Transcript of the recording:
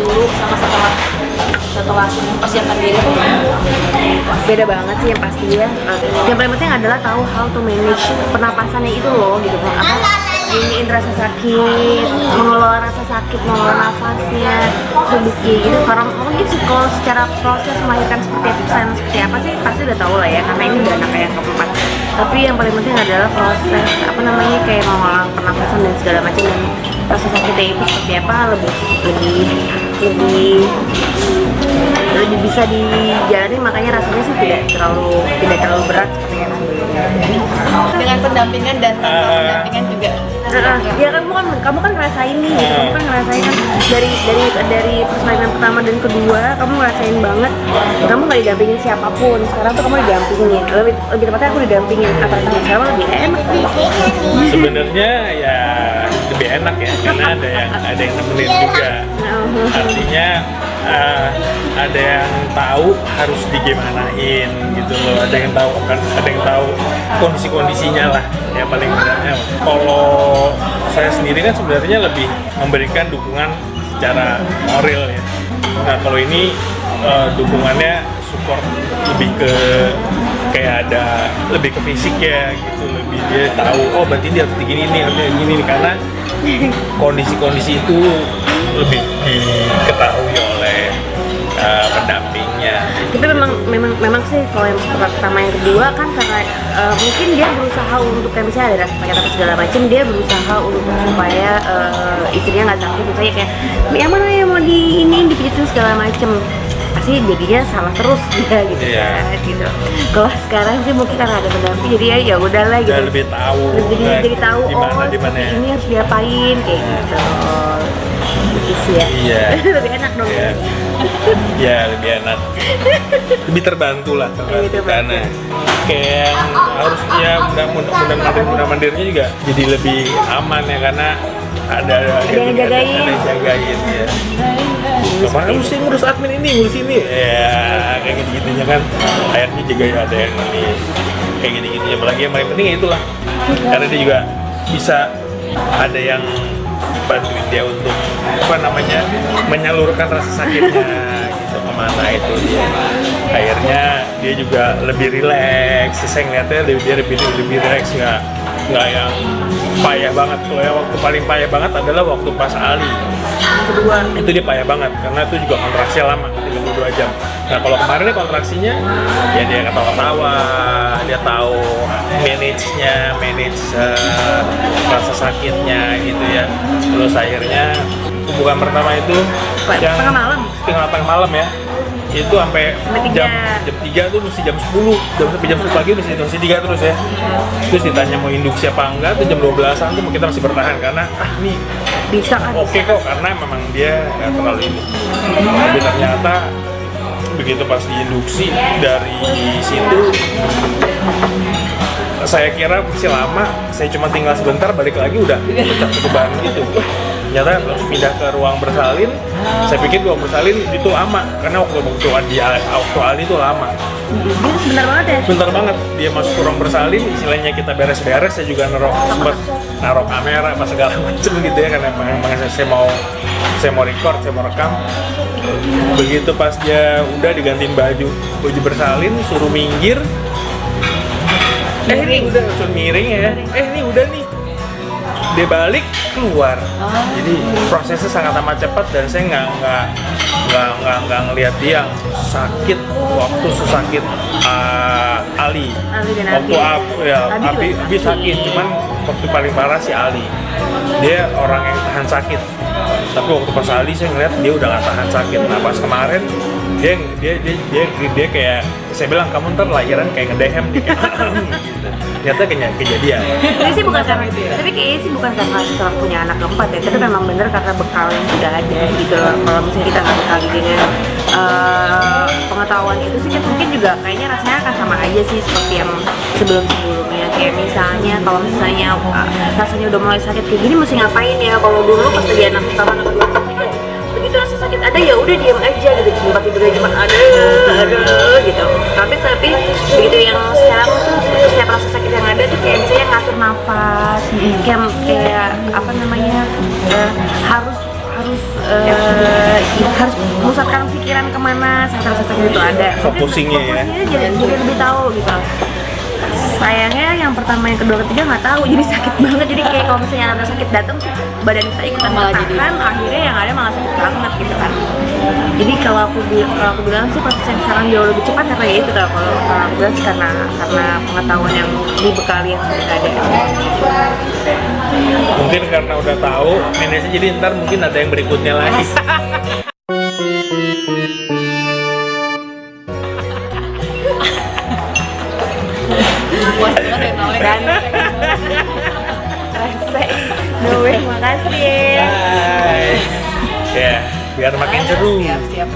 dulu sama setelah persiapan diri tuh beda banget sih yang pasti ya. Yang paling penting adalah tahu how to manage pernapasannya itu loh gitu kan. Iniin rasa sakit, mengelola rasa sakit, mengelola nafasnya, lebih gitu. Karena mungkin kalau secara proses melahirkan seperti apa sih pasti udah tahu lah ya, karena ini udah anak yang keempat. Tapi yang paling penting adalah proses kayak mengelola pernapasan dan segala macam, dan rasa sakitnya itu seperti apa lebih bisa dijalani, makanya rasanya sih tidak terlalu berat seperti yang sebelumnya. dengan pendampingan dan tanpa pendampingan juga. Ya kamu kan ngerasain nih, kamu kan ngerasain kan dari persalinan pertama dan kedua, kamu ngerasain banget. Kamu nggak didampingin siapapun, sekarang tuh kamu didampingin. Lebih tepatnya aku didampingin. Apa sekarang lebih enak? Sebenarnya ya lebih enak ya, karena ada yang nemenin juga. Artinya ada yang tahu harus digimanain gitu loh, ada yang tahu kondisinya lah ya, paling tidaknya. Kalau saya sendiri kan sebenarnya lebih memberikan dukungan secara moral ya. Nah kalau ini dukungannya support lebih ke kayak ada lebih ke fisik ya gitu, lebih dia tahu oh berarti dia harus begini nih, harus begini nih, karena kondisi itu lebih diketahui oleh pendampingnya. Tapi memang sih kalau yang pertama yang kedua kan karena mungkin dia berusaha untuk kayak misalnya ada rasa sakit apa segala macam, dia berusaha untuk supaya istrinya nggak sakit, misalnya kayak yang mana yang mau dipijitin segala macam, pasti jadinya salah terus dia gitu kan gitu. Kalau sekarang sih mungkin karena ada pendamping jadi ya udahlah gitu. Udah lebih tahu. Jadi tahu dimana ya. Ini harus diapain kayak gitu. Gitu sih ya. Iya. Lebih enak dong. Iya. Ya lebih enak. Lebih terbantu lah karena kayak harusnya mudah mandirinya juga jadi lebih aman ya, karena ada yang jagain ya. Kemarin mesti ngurus admin ini, ngurus ini ya, kayak gitu-gitunya kan akhirnya juga ada yang ini kayak gitu-gitunya. Apalagi yang paling penting ya itulah, karena dia juga bisa ada yang bantuin dia untuk menyalurkan rasa sakitnya gitu kemana itu dia. Akhirnya dia juga lebih rileks, saya ngeliatnya dia lebih rileks, nggak yang payah banget. Kalau yang waktu paling payah banget adalah waktu pas Ali kedua, itu dia payah banget karena itu juga kontraksi lama 32 jam. Nah kalau kemarin nih kontraksinya ya dia ketawa-ketawa, dia tahu manage rasa sakitnya gitu ya. Terus akhirnya hubungan pertama itu yang tengah malam ya, itu sampai jam 3 tuh mesti jam 10, sampai jam 10 pagi mesti 3 terus ya. Terus ditanya mau induksi apa enggak tuh jam 12-an tuh kita masih bertahan karena nih bisa kan oke kok, karena memang dia nggak terlalu ini. Tapi ternyata begitu pas diinduksi dari situ saya kira masih lama, saya cuma tinggal sebentar balik lagi udah pecah ketuban gitu. Ternyata langsung pindah ke ruang bersalin. Saya pikir ruang bersalin itu lama karena waktu Ali itu lama. Dia sebentar banget ya? Sebentar banget dia masuk ke ruang bersalin, istilahnya kita beres-beres, saya juga sempat naruh kamera apa segala macam gitu ya, karena memang saya mau record, saya mau rekam. Begitu pas dia udah digantiin baju bersalin, suruh minggir. Ini udah suruh miring ya. Ini udah nih. Dia balik keluar. Jadi prosesnya sangat amat cepat dan saya nggak ngelihat dia yang sakit waktu sesakit Ali waktu Abi sakit, cuman waktu paling parah si Ali, dia orang yang tahan sakit. Tapi waktu pas Ali saya ngeliat dia udah nggak tahan sakit. Nah pas kemarin dia kayak saya bilang kamu ntar lahiran kayak ngedehem gitu. Ternyata kejadian. Ini sih bukan karena itu ya. Tapi kayaknya sih bukan karena setelah punya anak keempat ya. Tapi memang bener karena bekal yang sudah ada gitu loh. Kalau misalnya kita nggak bekali dengan pengetahuan itu sih kan mungkin juga kayaknya rasanya akan sama aja sih seperti yang sebelumnya. Kayak misalnya kalau misalnya rasanya udah mulai sakit kayak gini mesti ngapain ya? Kalau dulu pas lagi anak pertama anak kedua kan begitu rasa sakit ada ya udah diam aja gitu, tempat tidurnya cuma ada gitu. Tapi begitu yang sekarang tuh setiap rasa sakit yang ada tuh kayak misalnya ngatur nafas, kayak harus memusatkan pikiran kemana rasa sakit itu ada. Focusingnya ya. Jadi lebih tahu gitu. Sayangnya yang pertama, yang kedua, ketiga nggak tahu, jadi sakit banget. Jadi kayak kalau misalnya ada sakit datang, badan kita ikutan Malah jadi tertekan, akhirnya yang ada malah sakit banget gitu kan. Jadi kalau aku bilang sih proses yang sekarang jauh lebih cepat karena ya itu, kalau aku bilang sih karena pengetahuan yang dibekali yang sudah ada. Mungkin karena udah tahu manage, jadi ntar mungkin ada yang berikutnya lagi. Puas banget ya Nolek. Dan rasa makasih ya. Bye. Ya, biar makin seru. Siap-siap.